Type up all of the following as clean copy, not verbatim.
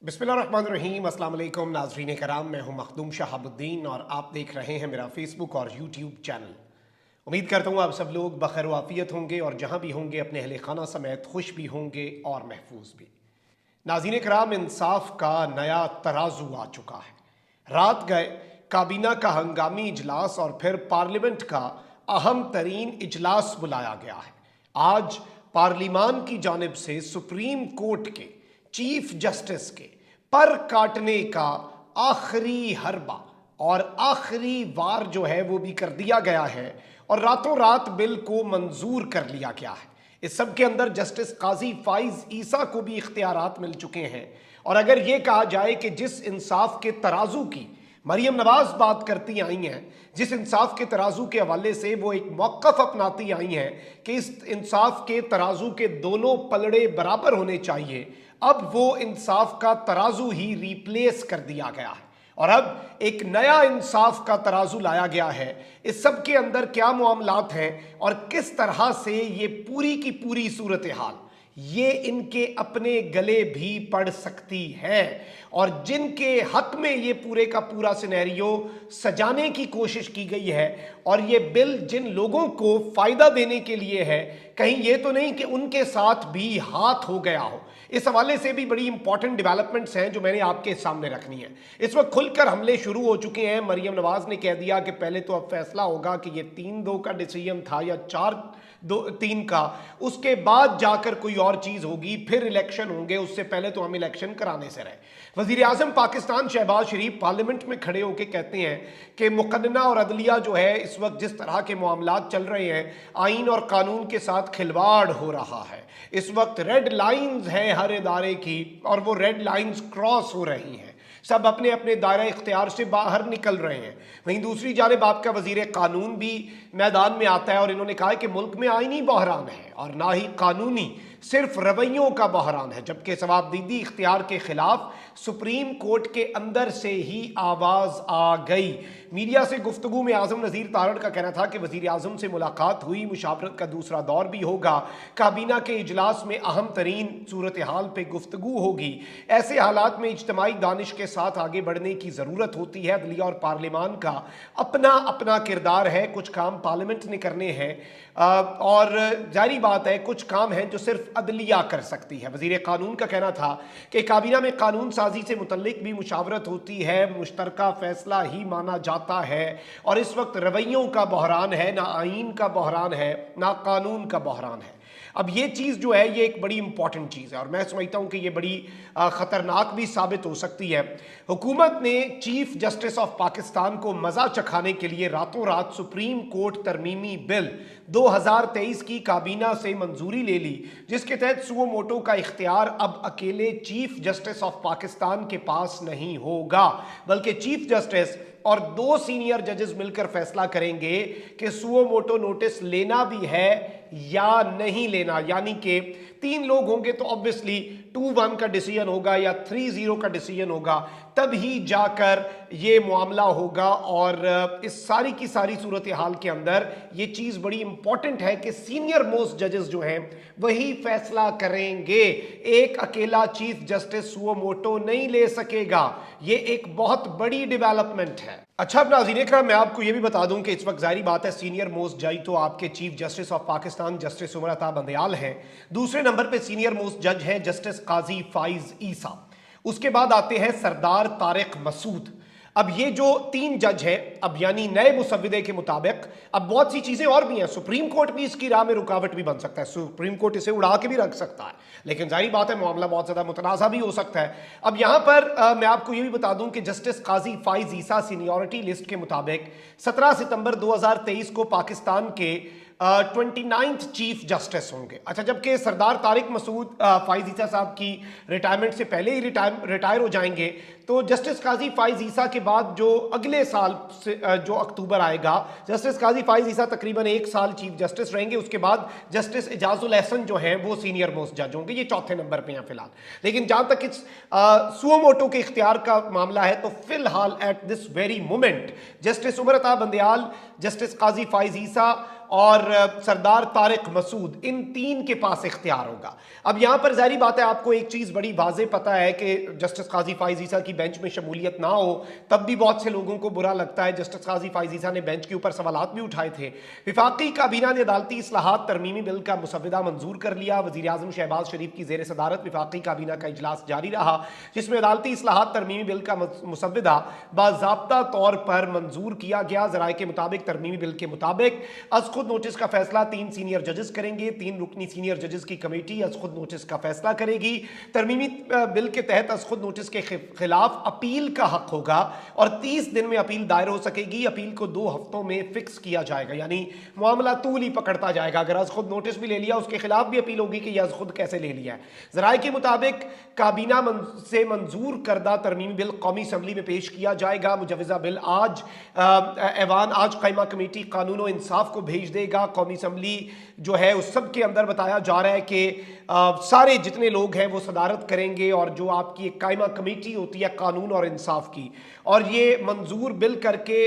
बिस्मिल्लाहिर्रहमानिर्रहीम, अस्सलाम वालेकुम नाज़रीन कराम। मैं हूं मखदूम शहाबुद्दीन और आप देख रहे हैं मेरा फेसबुक और यूट्यूब चैनल। उम्मीद करता हूं आप सब लोग बखैर वाफियत होंगे और जहां भी होंगे अपने अहले खाना समेत खुश भी होंगे और महफूज भी। नाज़रीन कराम, इंसाफ का नया तराजू आ चुका है। रात गए काबीना का हंगामी इजलास और फिर पार्लियामेंट का अहम तरीन इजलास बुलाया गया है। आज पार्लिमान की जानिब से सुप्रीम कोर्ट के चीफ जस्टिस के पर काटने का आखिरी हरबा और आखिरी वार जो है वो भी कर दिया गया है और रातों रात बिल को मंजूर कर लिया गया है। इस सब के अंदर जस्टिस काजी फाइज ईसा को भी इख्तियारात मिल चुके हैं और अगर ये कहा जाए कि जिस इंसाफ के तराजू की मरियम नवाज बात करती आई हैं, जिस इंसाफ के तराजू के हवाले से वो एक मौक़िफ़ अपनाती आई हैं कि इस इंसाफ के तराजू के दोनों पलड़े बराबर होने चाहिए, अब वो इंसाफ का तराजू ही रिप्लेस कर दिया गया है और अब एक नया इंसाफ का तराजू लाया गया है। इस सब के अंदर क्या मामलात हैं और किस तरह से ये पूरी की पूरी सूरत हाल ये इनके अपने गले भी पड़ सकती है और जिनके हक में ये पूरे का पूरा सिनेरियो सजाने की कोशिश की गई है और ये बिल जिन लोगों को फायदा देने के लिए है, कहीं ये तो नहीं कि उनके साथ भी हाथ हो गया हो। इस हवाले से भी बड़ी इंपॉर्टेंट डेवलपमेंट्स हैं जो मैंने आपके सामने रखनी है। इस वक्त खुलकर हमले शुरू हो चुके हैं। मरियम नवाज ने कह दिया कि पहले तो अब फैसला होगा कि ये 3-2 का डिसीजन था या 4-3 का, उसके बाद जाकर कोई और चीज होगी, फिर इलेक्शन होंगे, उससे पहले तो हम इलेक्शन कराने से रहे। वजीर आजम पाकिस्तान शहबाज शरीफ पार्लियामेंट में खड़े होकर कहते हैं कि मुकन्ना और अदलिया जो है इस वक्त जिस तरह के मामलात चल रहे हैं, आइन और कानून के साथ खिलवाड़ हो रहा है। इस वक्त रेड लाइंस हैं हर इदारे की और वो रेड लाइंस क्रॉस हो रही हैं, सब अपने अपने दायरा इख्तियार से बाहर निकल रहे हैं। वहीं दूसरी जानिब आपका वजीर कानून भी मैदान में आता है और इन्होंने कहा है कि मुल्क में आईनी बहरान है और ना ही कानूनी, सिर्फ रवैयों का बहरान है, जबकि जवाबदीदी इख्तियार के खिलाफ सुप्रीम कोर्ट के अंदर से ही आवाज आ गई। मीडिया से गुफ्तगू में आजम नज़ीर तारड़ का कहना था कि वजीर आजम से मुलाकात हुई, मुशावरत का दूसरा दौर भी होगा, काबीना के इजलास में अहम तरीन सूरत हाल पर गुफ्तगू होगी। ऐसे हालात में इज्तमाई दानिश के साथ आगे बढ़ने की ज़रूरत होती है। अदलिया और पार्लिमान का अपना अपना किरदार है, कुछ काम पार्लियामेंट ने करने हैं और जारी बात है कुछ काम हैं जो सिर्फ अदलिया कर सकती है। वजीर कानून का कहना था कि काबीना में कानून साजी से मुतल्लिक भी मुशावरत होती है, मुश्तरका फैसला ही माना जाता है और इस वक्त रवैयों का बहरान है, ना आइन का बहरान है ना कानून का बहरान है। अब ये चीज़ जो है ये एक बड़ी इंपॉर्टेंट चीज़ है और मैं समझता हूँ कि ये बड़ी ख़तरनाक भी साबित हो सकती है। हुकूमत ने चीफ जस्टिस ऑफ पाकिस्तान को मज़ा चखाने के लिए रातों रात सुप्रीम कोर्ट तरमीमी बिल 2023 की काबीना से मंजूरी ले ली, जिसके तहत सुओ मोटो का इख्तियार अब अकेले चीफ जस्टिस ऑफ पाकिस्तान के पास नहीं होगा, बल्कि चीफ जस्टिस और 2 सीनियर जजेस मिलकर फैसला करेंगे कि सुओ मोटो नोटिस लेना भी है या नहीं लेना। यानी कि 3 लोग होंगे तो ऑब्वियसली 2-1 का डिसीजन होगा या 3-0 का डिसीजन होगा, तब ही जाकर ये मामला होगा। और इस सारी की सारी सूरत हाल के अंदर ये चीज़ बड़ी इंपॉर्टेंट है कि सीनियर मोस्ट जजेस जो हैं वही फैसला करेंगे, एक अकेला चीफ जस्टिस सुओ मोटो नहीं ले सकेगा। ये एक बहुत बड़ी डेवलपमेंट है। अच्छा, अब नाज़रीन इकराम, मैं आपको ये भी बता दूं कि इस वक्त जारी बात है सीनियर मोस्ट जज तो आपके chief justice of Pakistan justice Umar Ata Bandial हैं। दूसरे नंबर पे सीनियर मोस्ट जज हैं जस्टिस काजी फाइज ईसा। उसके बाद आते हैं सरदार तारिक मसूद। अब ये जो 3 जज हैं, अब यानी नए मुसव्विदे के मुताबिक अब बहुत सी चीजें और भी हैं। सुप्रीम कोर्ट भी इसकी राह में रुकावट भी बन सकता है, सुप्रीम कोर्ट इसे उड़ा के भी रख सकता है, लेकिन जाहिर बात है मामला बहुत ज्यादा मुतनाज़ा भी हो सकता है। अब यहां पर मैं आपको ये भी बता दूं कि जस्टिस काजी फाइज ईसा सीनियरिटी लिस्ट के मुताबिक 17 सितंबर 2023 को पाकिस्तान के 29th चीफ जस्टिस होंगे। अच्छा, जबकि सरदार तारिक मसूद फाइज ईसा साहब की रिटायरमेंट से पहले ही रिटायर हो जाएंगे, तो जस्टिस काजी फाइज ईसा के बाद जो अगले साल से जो अक्टूबर आएगा, जस्टिस काजी फाइज ईसा तकरीबन 1 साल चीफ जस्टिस रहेंगे। उसके बाद जस्टिस एजाजुल एहसन जो हैं वो सीनियर मोस्ट जज होंगे, ये 4थे नंबर पे हैं फिलहाल। लेकिन जहां तक इस सुओ मोटो के इख्तियार का मामला है तो फिलहाल at this very moment justice Umar Ata Bandial, justice काजी फाइज ईसा और सरदार तारिक मसूद, इन तीन के पास इख्तियार होगा। अब यहां पर जाहिर बात है आपको एक चीज बड़ी वाज़े पता है कि जस्टिस काजी फाइज ईसा की बेंच में शमूलियत ना हो तब भी बहुत से लोगों को बुरा लगता है। जस्टिस काजी फाइज ईसा ने बेंच के ऊपर सवालात भी उठाए थे। विफाकी काबीना ने अदालती इस्लाहात तरमीमी बिल का मुसव्वदा मंजूर कर लिया। वज़ीर आज़म शहबाज शरीफ की ज़ेर सदारत विफाकी काबीना का इजलास जारी रहा, जिसमें अदालती इस्लाहात तरमीमी बिल का मुसव्वदा बाज़ाब्ता तौर पर मंजूर किया गया। ज़राए के मुताबिक तरमीमी बिल के मुताबिक अज खुद नोटिस का फैसला 3 सीनियर जजेस करेंगे। 3 रुकनी सीनियर जजेस की कमेटी अज खुद नोटिस का फैसला करेगी। तरमीमी बिल के तहत अज खुद नोटिस के खिलाफ अपील का हक होगा और 30 दिन में अपील दायर हो सकेगी। अपील को 2 हफ्तों में फिक्स किया जाएगा, यानी मामला तूल ही पकड़ता जाएगा। अगर अज खुद नोटिस भी ले लिया, उसके खिलाफ भी अपील होगी कि यह अज खुद कैसे ले लिया है। ज़राए के मुताबिक काबीना से मंजूर करदा तरमीमी बिल कौमी असम्बली में पेश किया जाएगा। मुजवजा बिल आज ऐवान आज कायमा कमेटी कानून और इंसाफ को भेज देगा। कौमी असम्बली जो है उस सब के अंदर बताया जा रहा है कि सारे जितने लोग हैं वो सदारत करेंगे और जो आपकी एक कायमा कमेटी होती है कानून और इंसाफ की, और ये मंजूर बिल करके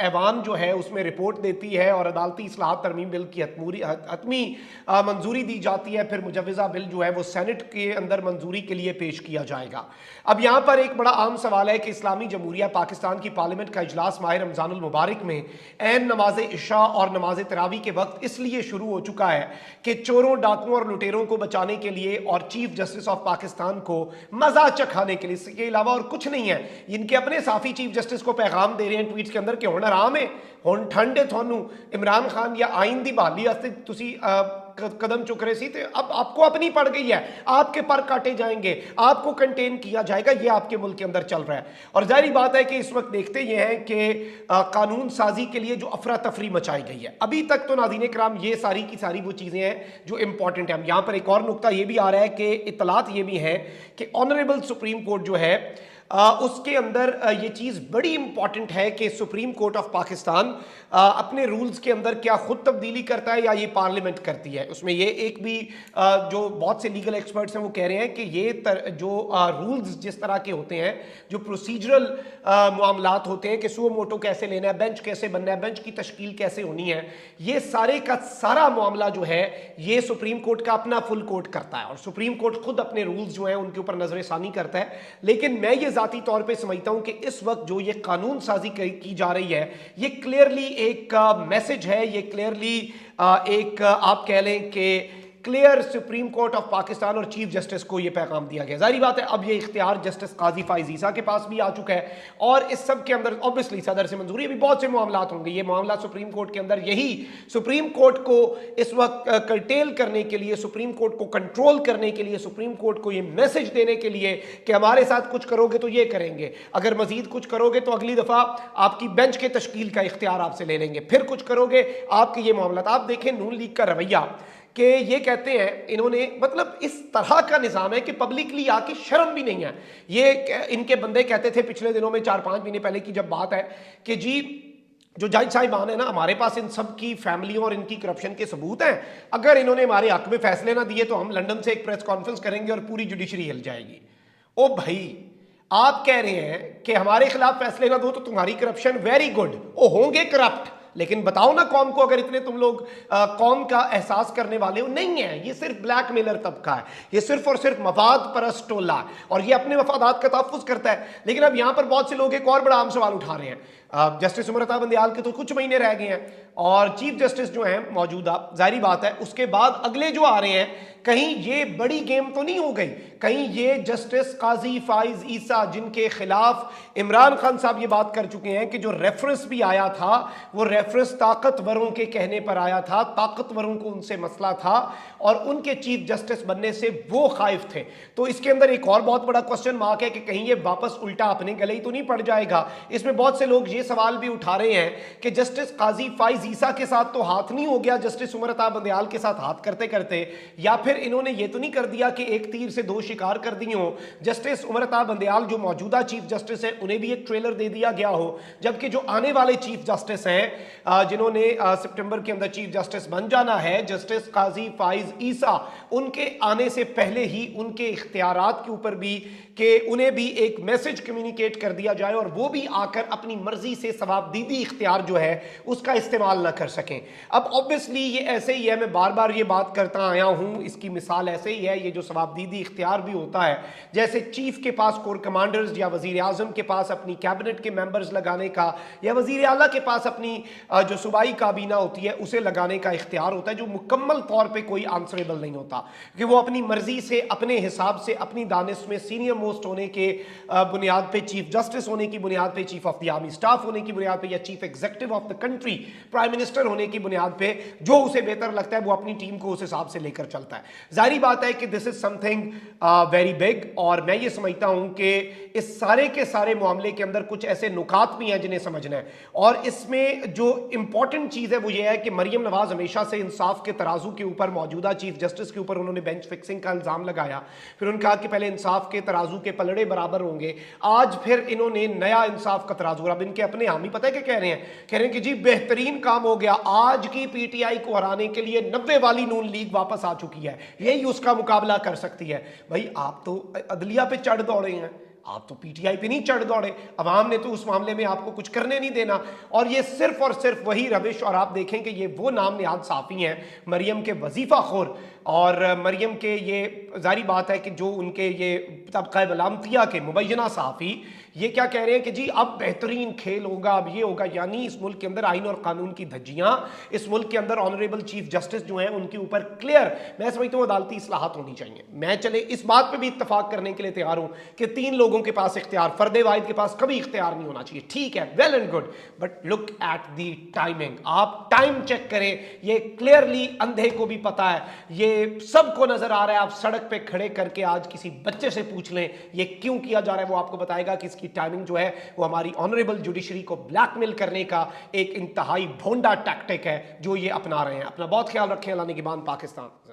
ऐवान जो है उसमें रिपोर्ट देती है और अदालती इस्लाहात तरमीम बिल की हतमी मंजूरी दी जाती है। फिर मुजवजा बिल जो है वो सेनेट के अंदर मंजूरी के लिए पेश किया जाएगा। अब यहाँ पर एक बड़ा आम सवाल है कि इस्लामी जमहूरिया पाकिस्तान की पार्लियामेंट का इजलास माह रमज़ानुल मुबारक में ऐन नमाज इशा और नमाज तरावी के वक्त इसलिए शुरू हो चुका है कि चोरों, डाकुओं और लुटेरों को बचाने के लिए और चीफ जस्टिस ऑफ पाकिस्तान को मजा चखाने के लिए, इसके अलावा और कुछ नहीं है। इनके अपने साफी चीफ जस्टिस को पैगाम दे रहे हैं ट्वीट्स के अंदर कि हुण आराम है, हुण ठंड है, थानू इमरान खान या आइन की बहाली वास्ते तुसी कदम चुक रहे थे, अब आपको अपनी पड़ गई है, आपके पर काटे जाएंगे, आपको कंटेन किया जाएगा। ये आपके मुल्क के अंदर चल रहा है। और जाहिर बात है कि इस वक्त देखते ये हैं कि कानून साजी के लिए जो अफरा तफरी मचाई गई है, अभी तक तो नाज़रीन कराम ये सारी की सारी वो चीज़ें हैं जो इंपॉर्टेंट है। यहाँ पर एक और नुकता ये भी आ रहा है कि इतलात ये भी है कि ऑनरेबल सुप्रीम कोर्ट जो है उसके अंदर ये चीज़ बड़ी इंपॉर्टेंट है कि सुप्रीम कोर्ट ऑफ पाकिस्तान अपने रूल्स के अंदर क्या खुद तब्दीली करता है या ये पार्लियामेंट करती है। उसमें ये एक भी जो बहुत से लीगल एक्सपर्ट्स हैं वो कह रहे हैं कि ये जो रूल्स जिस तरह के होते हैं, जो प्रोसीजरल मामलात होते हैं कि सुओ मोटो कैसे लेना है, बेंच कैसे बनना है, बेंच की तश्कील कैसे होनी है, ये सारे का सारा मामला जो है ये सुप्रीम कोर्ट का अपना फुल कोर्ट करता है और सुप्रीम कोर्ट खुद अपने रूल्स जो हैं उनके ऊपर नजरसानी करता है। लेकिन मैं ये जाती तौर पे समझता हूं कि इस वक्त जो ये कानून साजी की जा रही है ये क्लियरली एक मैसेज है, ये क्लियरली एक आप कह लें कि clear supreme court of Pakistan और चीफ जस्टिस को यह पैगाम दिया गया। जाहिर बात है अब ये इख्तियार जस्टिस काजी फाइज ईसा के पास भी आ चुका है और इस सब के अंदर ऑब्वियसली सदर से मंजूरी, भी बहुत से मामलात होंगे। ये मामला सुप्रीम कोर्ट के अंदर, यही सुप्रीम कोर्ट को इस वक्त कर्टेल करने के लिए, सुप्रीम कोर्ट को कंट्रोल करने के लिए, सुप्रीम कोर्ट को ये मैसेज देने के लिए कि हमारे साथ कुछ करोगे तो ये करेंगे, अगर मजीद कुछ करोगे तो अगली दफा आपकी बेंच के तश्कील का इख्तियार आपसे ले लेंगे, फिर कुछ करोगे आपके ये मामला। आप देखें नून लीग का रवैया कि ये कहते हैं इन्होंने, मतलब इस तरह का निज़ाम है कि पब्लिकली आके शर्म भी नहीं है। ये इनके बंदे कहते थे पिछले दिनों में 4-5 महीने पहले की जब बात है कि जी जो जज साहिबान है ना, हमारे पास इन सब की फैमिलियों और इनकी करप्शन के सबूत हैं, अगर इन्होंने हमारे हक में फैसले ना दिए तो हम लंदन से एक प्रेस कॉन्फ्रेंस करेंगे और पूरी जुडिशरी हिल जाएगी। ओ भाई, आप कह रहे हैं कि हमारे खिलाफ फैसले ना दो तो तुम्हारी करप्शन वेरी गुड, ओ होंगे करप्ट, लेकिन बताओ ना कौम को, अगर इतने तुम लोग कौम का एहसास करने वाले हो। नहीं है, ये सिर्फ ब्लैकमेलर तबका है, ये सिर्फ और सिर्फ मफाद परस्त टोला है और ये अपने मफादात का तहफ़्फ़ुज़ करता है। लेकिन अब यहां पर बहुत से लोग एक और बड़ा आम सवाल उठा रहे हैं। जस्टिस उमर अता बंदियाल के तो कुछ महीने रह गए हैं और चीफ जस्टिस जो हैं मौजूदा, जाहिर बात है उसके बाद अगले जो आ रहे हैं, कहीं ये बड़ी गेम तो नहीं हो गई, कहीं ये जस्टिस काजी फाइज ईसा जिनके खिलाफ इमरान खान साहब ये बात कर चुके हैं कि जो रेफरेंस भी आया था वो रेफरेंस ताकतवरों के कहने पर आया था, ताकतवरों को उनसे मसला था और उनके चीफ जस्टिस बनने से वो खाइफ थे। तो इसके अंदर एक और बहुत बड़ा क्वेश्चन मार्क है कि कहीं ये वापस उल्टा अपने गले ही तो नहीं पड़ जाएगा। इसमें बहुत से लोग ये सवाल भी उठा रहे हैं कि जस्टिस काजी फाइज ईसा के साथ तो हाथ नहीं हो गया जस्टिस उमर अता बंदियाल के साथ हाथ करते करते, या फिर इन्होंने ये तो नहीं कर दिया कि एक तीर से दो शिकार कर दिए हो। जस्टिस उमर अता बंदियाल जो मौजूदा चीफ जस्टिस है उन्हें भी एक ट्रेलर दे दिया गया हो, जबकि जो आने वाले चीफ जस्टिस हैं जिन्होंने सितंबर के अंदर चीफ जस्टिस बन जाना है, जस्टिस काजी फाइज ईसा, उनके आने से पहले ही उनके इख्तियारात के ऊपर भी कि उन्हें भी एक मैसेज कम्युनिकेट कर दिया जाए और वो भी आकर अपनी मर्जी से सवाबदीदी इख्तियार जो है उसका इस्तेमाल सवाल ना कर सकें। अब ऑब्वियसली ये ऐसे ही है, मैं बार बार ये बात करता आया हूं, इसकी मिसाल ऐसे ही है, ये जो सवाबदीदी इख्तियार भी होता है, जैसे चीफ के पास कोर कमांडर्स या वजीर आजम के पास अपनी कैबिनेट के मेंबर्स लगाने का, या वजीर आला के पास अपनी जो सूबाई काबीना होती है उसे लगाने का इख्तियार होता है, जो मुकम्मल तौर पर कोई आंसरेबल नहीं होता, कि वो अपनी मर्जी से, अपने हिसाब से, अपनी दानिश में सीनियर मोस्ट होने के बुनियाद पे, चीफ जस्टिस होने की बुनियाद पे, chief of the army staff होने की बुनियाद पे, या chief executive of the country, prime minister होने की बुनियाद पे, जो उसे बेहतर लगता है वो अपनी टीम को उस हिसाब से लेकर चलता है। जाहिर बात है कि this is something very big, और मैं ये समझता हूं कि इस सारे के सारे मामले के अंदर कुछ ऐसे नुकात भी हैं जिन्हें समझना है, और इसमें जो इंपॉर्टेंट चीज है वो ये है कि मरियम नवाज हमेशा से इंसाफ के तराजू के ऊपर, मौजूदा चीफ जस्टिस के ऊपर उन्होंने बेंच फिक्सिंग का इल्जाम लगाया, फिर उन्होंने कहा कि पहले इंसाफ के तराजू के पलड़े बराबर होंगे, आज फिर इन्होंने नया इंसाफ का तराजू, अब इनके अपने हामी पता है क्या कह रहे हैं, कह रहे हैं कि जी बेहतरीन काम हो गया, आज की पीटीआई को हराने के लिए 90 वाली नून लीग वापस आ चुकी है, यही उसका मुकाबला कर सकती है। भाई आप तो अदलिया पे चढ़ दौड़े हैं, आप तो पीटीआई पे नहीं चढ़ दौड़े, अवाम ने तो उस मामले में आपको कुछ करने नहीं देना, और ये सिर्फ और सिर्फ वही रविश, और आप देखें कि ये वो नाम निहाद साफ़ी हैं, मरियम के वजीफ़ा खोर, और मरियम के ये जारी बात है कि जो उनके ये तबका बलामतिया के मुबैना साफ़ी, ये क्या कह रहे हैं कि जी अब बेहतरीन खेल होगा, अब ये होगा, यानी इस मुल्क के अंदर आइन और कानून की धज्जियां, इस मुल्क के अंदर ऑनरेबल चीफ जस्टिस जो हैं उनके ऊपर क्लियर, मैं समझता हूँ अदालती इस्लाहात होनी चाहिए। मैं चले इस बात पे भी इत्तफाक करने के लिए तैयार हूँ कि 3 लोगों के पास इख्तियार, फर्दे वाहिद के पास कभी इख्तियार नहीं होना चाहिए, ठीक है, well and good, but look at the timing, आप टाइम चेक करें, ये क्लियरली अंधे को भी पता है, ये सबको नजर आ रहा है, आप सड़क पे खड़े करके आज किसी बच्चे से पूछ लें ये क्यों किया जा रहा है, वो आपको बताएगा कि इसकी टाइमिंग जो है वो हमारी ऑनरेबल जुडिशरी को ब्लैकमेल करने का एक इंतहाई भोंडा टैक्टिक है जो ये अपना रहे हैं। अपना बहुत ख्याल रखें। अल्लाह निगहबान पाकिस्तान।